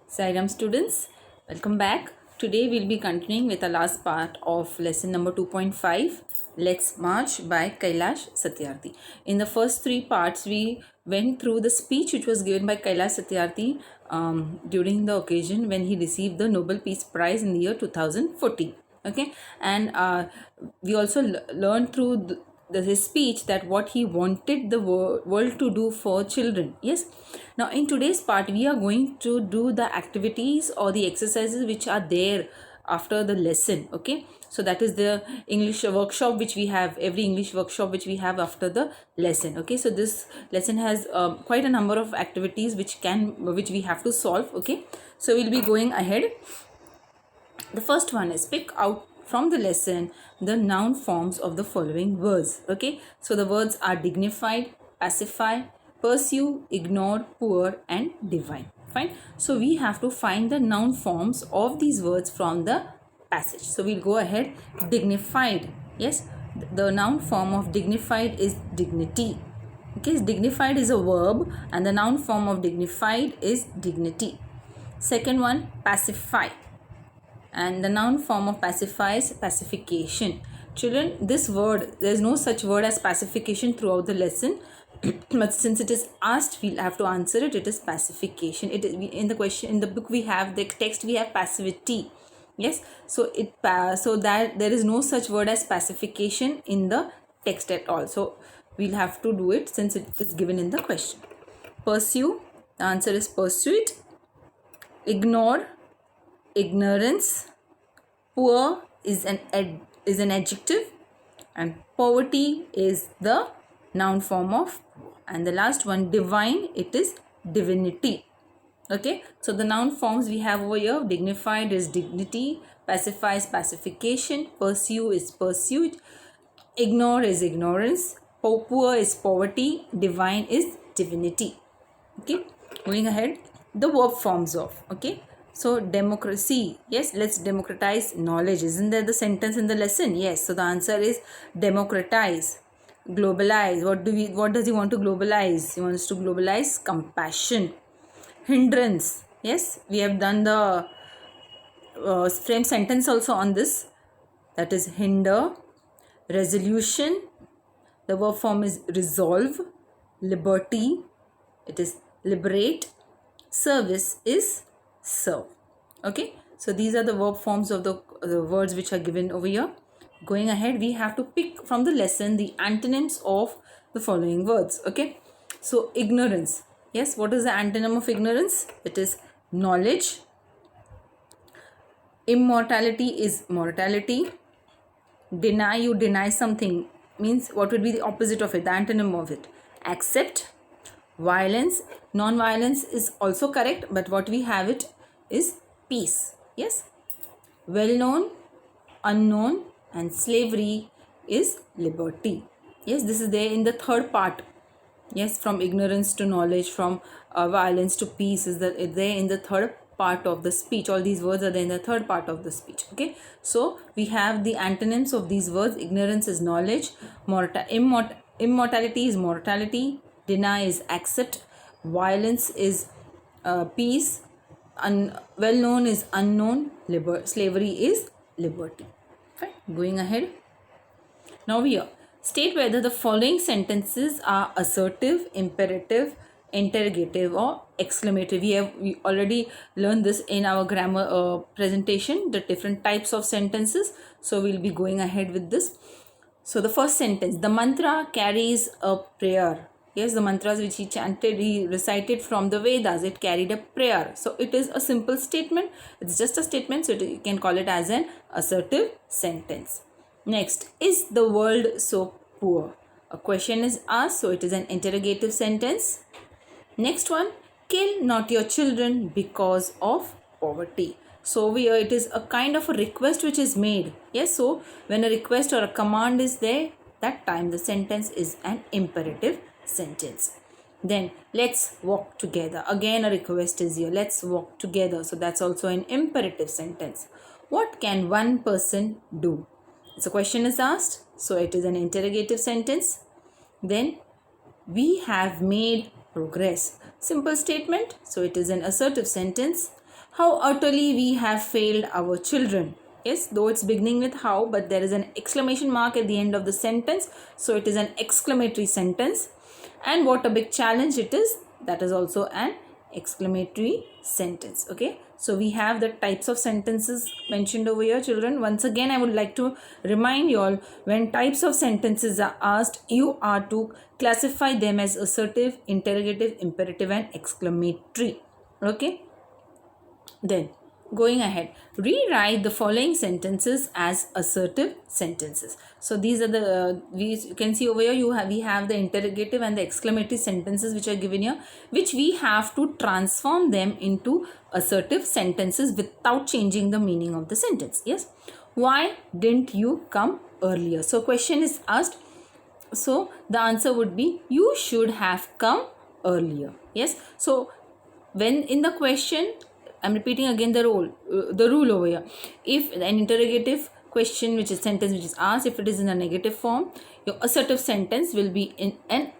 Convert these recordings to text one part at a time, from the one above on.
Sairam students, welcome back. Today we'll be continuing with the last part of lesson number 2.5, Let's March by Kailash Satyarthi. In the first three parts, we went through the speech which was given by Kailash Satyarthi during the occasion when he received the Nobel Peace Prize in the year 2014. Okay, and we also learned through his speech that what he wanted the world to do for children. Yes, now in today's part we are going to do the activities or the exercises which are there after the lesson. Okay, so that is the English workshop which we have, every English workshop which we have after the lesson. Okay, so this lesson has quite a number of activities which we have to solve. Okay, so we'll be going ahead. The first one is pick out from the lesson the noun forms of the following words. Okay, so the words are dignified, pacify, pursue, ignore, poor, and divine. Fine. So we have to find the noun forms of these words from the passage. So we'll go ahead. Dignified. Yes, the noun form of dignified is dignity. Okay, dignified is a verb and the noun form of dignified is dignity. Second one, pacify, and the noun form of pacify is pacification. Children, this word, there is no such word as pacification throughout the lesson, but since it is asked, we'll have to answer it. It is pacification. It is in the question, in the book we have, the text we have passivity. Yes, so so that there is no such word as pacification in the text at all. So we'll have to do it since it is given in the question. Pursue, the answer is pursuit. Ignore, ignorance. Poor is an adjective, and poverty is the noun form of. And the last one, divine, it is divinity. Okay, so the noun forms we have over here: dignified is dignity, pacify is pacification, pursue is pursuit, ignore is ignorance, poor is poverty, divine is divinity. Okay, going ahead, the verb forms of. Okay, so democracy, yes, let's democratize knowledge. Isn't there the sentence in the lesson? Yes, so the answer is democratize. Globalize, what does he want to globalize? He wants to globalize compassion. Hindrance, yes, we have done the frame sentence also on this, that is hinder. Resolution, the verb form is resolve. Liberty, it is liberate. Service is serve. Okay, so these are the verb forms of the words which are given over here. Going ahead, we have to pick from the lesson the antonyms of the following words. Okay, so ignorance, yes, what is the antonym of ignorance? It is knowledge. Immortality is mortality. Deny, you deny something, means what would be the opposite of it, the antonym of it? Accept. Violence, non-violence is also correct, but what we have it is peace. Yes, well known, unknown, and slavery is liberty. Yes, this is there in the third part. Yes, from ignorance to knowledge, from violence to peace is there in the third part of the speech. All these words are there in the third part of the speech. Okay, so we have the antonyms of these words. Ignorance is knowledge, immortality is mortality, deny is accept, violence is peace, well known is unknown, slavery is liberty. Fine. Going ahead, now here, state whether the following sentences are assertive, imperative, interrogative, or exclamative. We already learned this in our grammar presentation, the different types of sentences. So we'll be going ahead with this. So the first sentence, the mantra carries a prayer. Yes, the mantras which he recited from the Vedas, it carried a prayer. So it is a simple statement. It's just a statement. So you can call it as an assertive sentence. Next, is the world so poor? A question is asked, so it is an interrogative sentence. Next one, kill not your children because of poverty. So here it is a kind of a request which is made. Yes, so when a request or a command is there, that time the sentence is an imperative sentence. Then let's walk together. Again a request is here. Let's walk together. So that's also an imperative sentence. What can one person do? So question is asked. So it is an interrogative sentence. Then we have made progress. Simple statement. So it is an assertive sentence. How utterly we have failed our children. Yes, though it's beginning with how, but there is an exclamation mark at the end of the sentence. So it is an exclamatory sentence. And what a big challenge it is. That is also an exclamatory sentence. Okay. So we have the types of sentences mentioned over here, children. Once again, I would like to remind you all, when types of sentences are asked, you are to classify them as assertive, interrogative, imperative and exclamatory. Okay. Then, going ahead, rewrite the following sentences as assertive sentences. So these are the you can see over here we have the interrogative and the exclamatory sentences which are given here, which we have to transform them into assertive sentences without changing the meaning of the sentence. Yes, why didn't you come earlier? So question is asked. So the answer would be, you should have come earlier. Yes, so when in the question, I'm repeating again the rule over here. If an interrogative question, which is sentence which is asked, if it is in a negative form, your assertive sentence will be an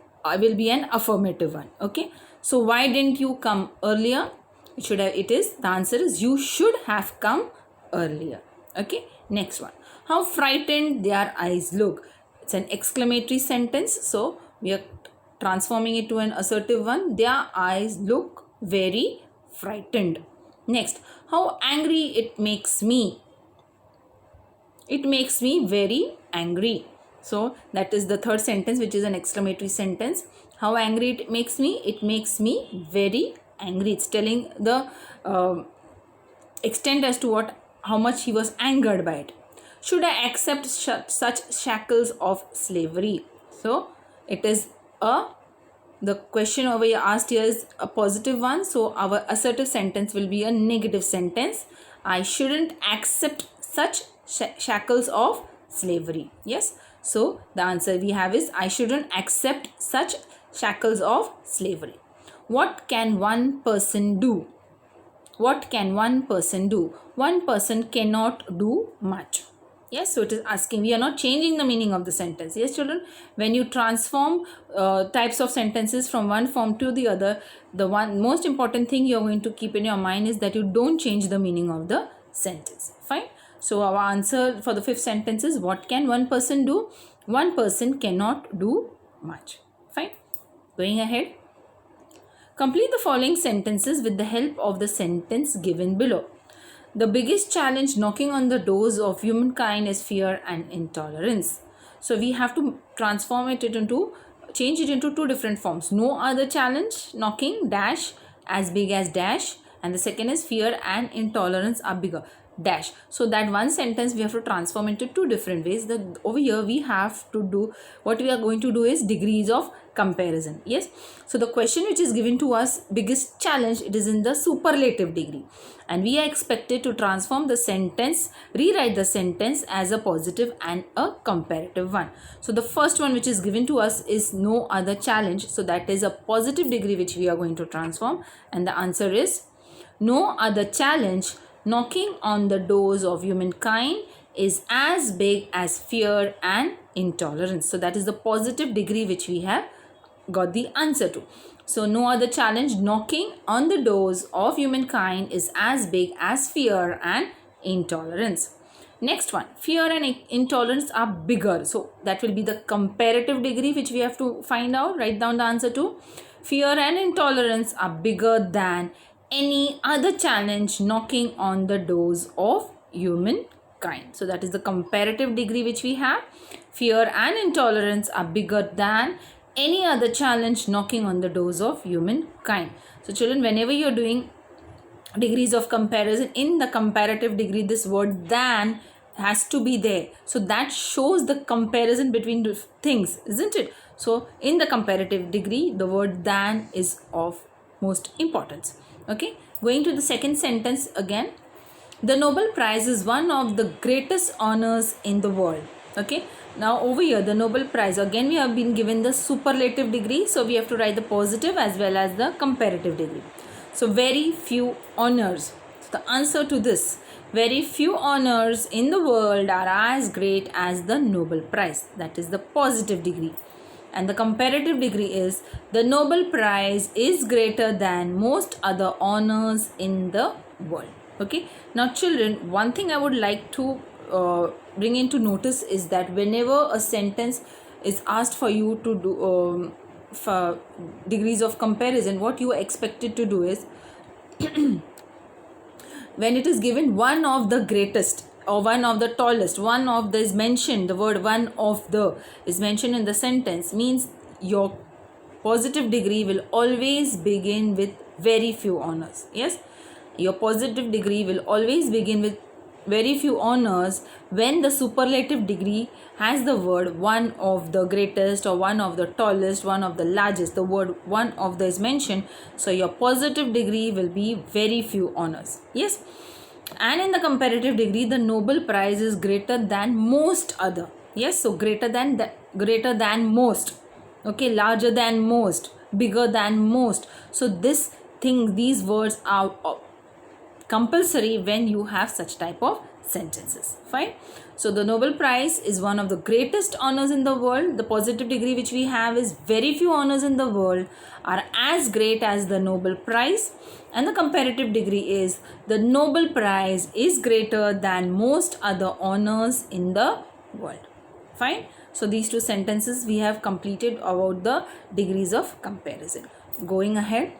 affirmative one. Okay. So why didn't you come earlier? The answer is, you should have come earlier. Okay. Next one. How frightened their eyes look. It's an exclamatory sentence. So we are transforming it to an assertive one. Their eyes look very frightened. Next, how angry it makes me. It makes me very angry. So that is the third sentence, which is an exclamatory sentence. How angry it makes me? It makes me very angry. It's telling the extent as to how much he was angered by it. Should I accept such shackles of slavery? So it is the question over here asked here is a positive one. So our assertive sentence will be a negative sentence. I shouldn't accept such shackles of slavery. Yes. So the answer we have is, I shouldn't accept such shackles of slavery. What can one person do? What can one person do? One person cannot do much. Yes, so it is asking, we are not changing the meaning of the sentence. Yes, children, when you transform types of sentences from one form to the other, the one most important thing you are going to keep in your mind is that you don't change the meaning of the sentence. Fine. So our answer for the fifth sentence is, what can one person do? One person cannot do much. Fine. Going ahead. Complete the following sentences with the help of the sentence given below. The biggest challenge knocking on the doors of humankind is fear and intolerance. So we have to change it into two different forms. No other challenge knocking dash as big as dash, and the second is fear and intolerance are bigger dash. So that one sentence we have to transform into two different ways. Over here we have to do, what we are going to do is degrees of comparison. Yes, so the question which is given to us, biggest challenge, it is in the superlative degree, and we are expected to transform the sentence, rewrite the sentence as a positive and a comparative one. So the first one which is given to us is no other challenge, so that is a positive degree which we are going to transform, and the answer is, no other challenge knocking on the doors of humankind is as big as fear and intolerance. So that is the positive degree which we have got the answer to. So no other challenge knocking on the doors of humankind is as big as fear and intolerance. Next one, fear and intolerance are bigger. So that will be the comparative degree which we have to find out. Write down the answer to. Fear and intolerance are bigger than any other challenge knocking on the doors of humankind. So that is the comparative degree which we have. Fear and intolerance are bigger than any other challenge knocking on the doors of humankind. So children, whenever you are doing degrees of comparison, in the comparative degree this word than has to be there. So that shows the comparison between the things, isn't it? So in the comparative degree, the word than is of most importance. Okay, going to the second sentence again. The Nobel Prize is one of the greatest honors in the world. Okay, now over here the Nobel Prize, again we have been given the superlative degree, so we have to write the positive as well as the comparative degree. So very few honors. So the answer to this, very few honors in the world are as great as the Nobel Prize. That is the positive degree. and the comparative degree is the Nobel Prize is greater than most other honors in the world. Okay, now children, one thing I would like to bring into notice is that whenever a sentence is asked for you to do for degrees of comparison, what you are expected to do is when it is given one of the greatest or one of the tallest, one of the is mentioned, the word one of the is mentioned in the sentence, means your positive degree will always begin with very few honors. Yes, your positive degree will always begin with very few honors when the superlative degree has the word one of the greatest or one of the tallest, one of the largest, the word one of the is mentioned. So your positive degree will be very few honors. Yes, and in the comparative degree the Nobel Prize is greater than most other. Yes, so greater than most. Okay, larger than most, bigger than most. So these words are compulsory when you have such type of sentences. Fine. So the Nobel Prize is one of the greatest honors in the world. The positive degree which we have is very few honors in the world are as great as the Nobel Prize, and the comparative degree is the Nobel Prize is greater than most other honors in the world. Fine. So these two sentences we have completed about the degrees of comparison. Going ahead.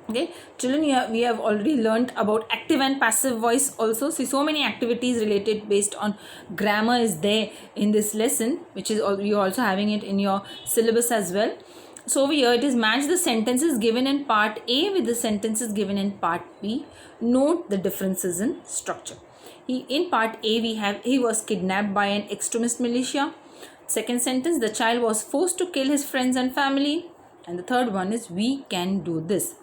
Okay, children, we have already learnt about active and passive voice also. See, so many activities related based on grammar is there in this lesson, which is you are also having it in your syllabus as well. So over here it is match the sentences given in part A with the sentences given in part B. Note the differences in structure. In part A we have he was kidnapped by an extremist militia. Second sentence, the child was forced to kill his friends and family. And the third one is we can do this.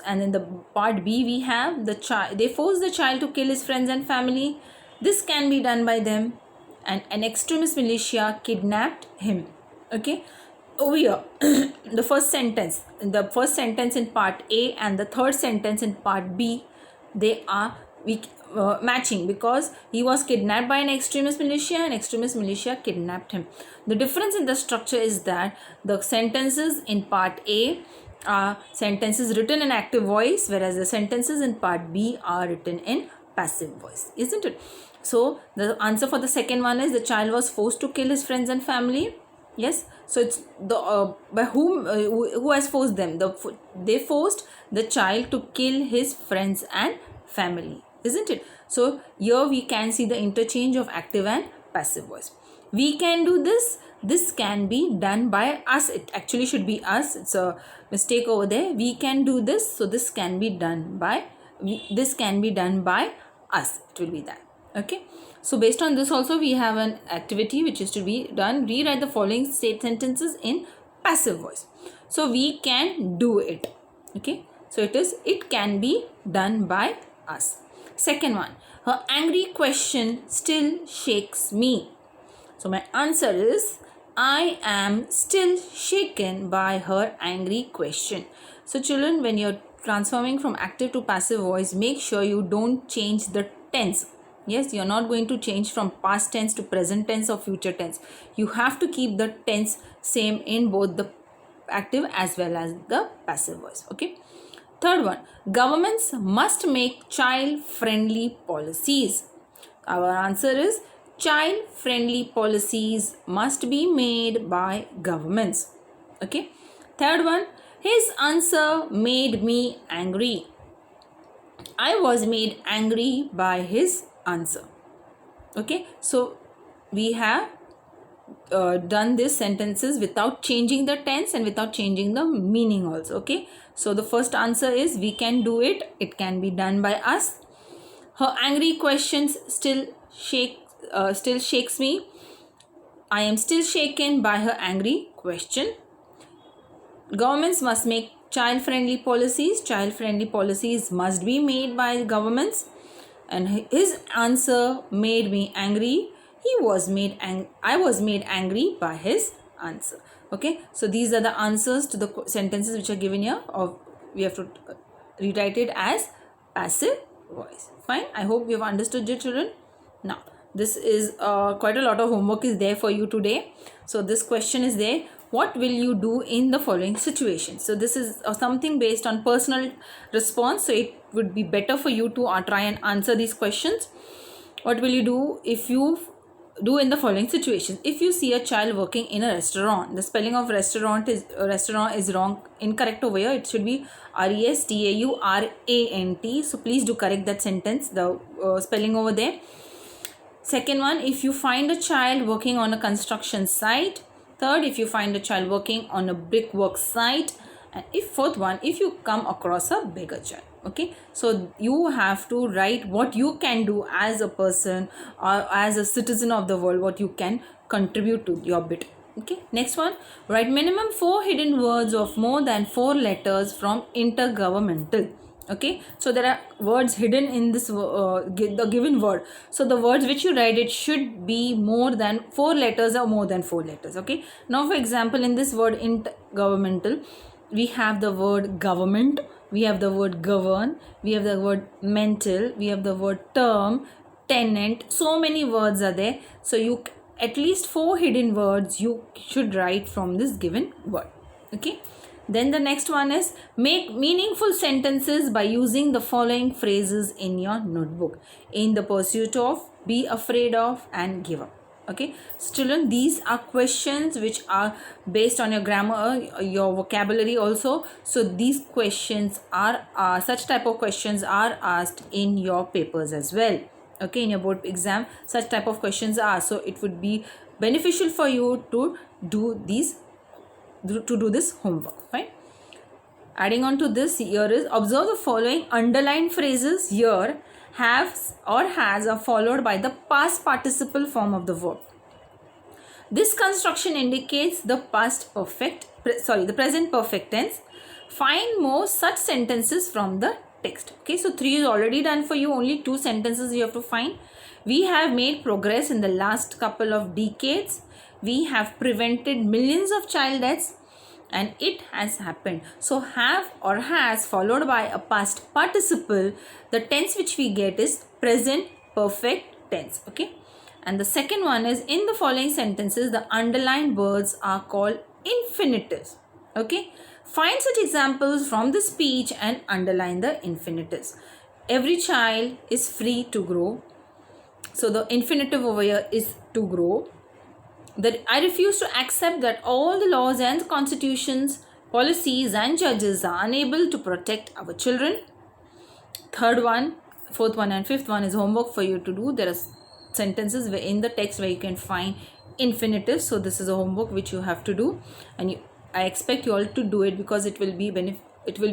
And in the part B we have the child, they forced the child to kill his friends and family. This can be done by them, and an extremist militia kidnapped him. Okay, over here the first sentence in part A and the third sentence in part B, they are matching because he was kidnapped by an extremist militia and extremist militia kidnapped him. The difference in the structure is that the sentences in part A are sentences written in active voice, whereas the sentences in part B are written in passive voice, isn't it? So the answer for the second one is the child was forced to kill his friends and family. Yes, so it's the by whom who has forced them? They forced the child to kill his friends and family, isn't it? So here we can see the interchange of active and passive voice. We can do this. This can be done by us. It actually should be us. It's a mistake over there. We can do this. So this can be done by us. It will be that. Okay. So based on this also we have an activity which is to be done. Rewrite the following sentences in passive voice. So we can do it. Okay. So it can be done by us. Second one, her angry question still shakes me. So my answer is I am still shaken by her angry question. So children, when you're transforming from active to passive voice, make sure you don't change the tense. Yes, you're not going to change from past tense to present tense or future tense. You have to keep the tense same in both the active as well as the passive voice. Okay. Third one, governments must make child-friendly policies. Our answer is child-friendly policies must be made by governments. Okay. Third one, his answer made me angry. I was made angry by his answer. Okay. So we have done these sentences without changing the tense and without changing the meaning also. Okay. So the first answer is we can do it. It can be done by us. Her angry questions still shakes me. I am still shaken by her angry question. Governments must make child-friendly policies. Child-friendly policies must be made by governments. And his answer made me angry. I was made angry by his answer. Okay, so these are the answers to the sentences which are given here. Or we have to rewrite it as passive voice. Fine. I hope you have understood it, children. Now, this is quite a lot of homework is there for you today. So this question is there. what will you do in the following situation? So this is something based on personal response, so it would be better for you to try and answer these questions. What will you do if you do in the following situations? If you see a child working in a restaurant, the spelling of restaurant is wrong, incorrect over here. It should be restaurant. So please do correct that sentence, the spelling over there. Second one, if you find a child working on a construction site. Third, if you find a child working on a brickwork site. And fourth one, if you come across a beggar child. Okay, so you have to write what you can do as a person or as a citizen of the world, what you can contribute to your bit. Okay, next one, write minimum 4 hidden words of more than 4 letters from intergovernmental. Okay, so there are words hidden in this the given word, so the words which you write, it should be more than 4 letters or more than 4 letters. Okay, now for example, in this word intergovernmental, we have the word government, we have the word govern, we have the word mental, we have the word term, tenant. So many words are there, so you at least 4 hidden words you should write from this given word. Okay, then the next one is make meaningful sentences by using the following phrases in your notebook: in the pursuit of, be afraid of, and give up. Okay, so children, these are questions which are based on your grammar, your vocabulary also. So these questions are such type of questions are asked in your papers as well. Okay, in your board exam, such type of questions are, so it would be beneficial for you to do this homework. Fine. Adding on to this, here is observe the following underlined phrases here. Have or has are followed by the past participle form of the verb. This construction indicates the the present perfect tense. Find more such sentences from the text. Okay, so 3 is already done for you. Only 2 sentences you have to find. We have made progress in the last couple of decades. We have prevented millions of child deaths, and it has happened. So have or has followed by a past participle. The tense which we get is present perfect tense. Okay, and the second one is in the following sentences the underlined words are called infinitives. Okay, find such examples from the speech and underline the infinitives. Every child is free to grow, so the infinitive over here is to grow. That I refuse to accept that all the laws and constitutions, policies and judges are unable to protect our children. Third one, fourth one and fifth one is homework for you to do. There are sentences in the text where you can find infinitives, so this is a homework which you have to do, and I expect you all to do it because it will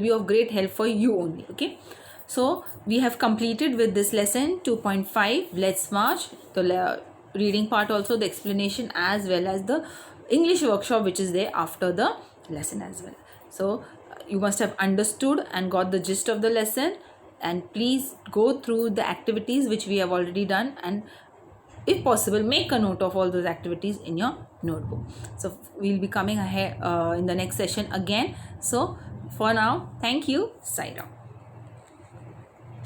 be of great help for you only. Okay, so we have completed with this lesson 2.5. Let's march. The reading part also, the explanation, as well as the English workshop which is there after the lesson as well. So you must have understood and got the gist of the lesson, and please go through the activities which we have already done, and if possible make a note of all those activities in your notebook. So we'll be coming ahead in the next session again. So for now, thank you. Sign off.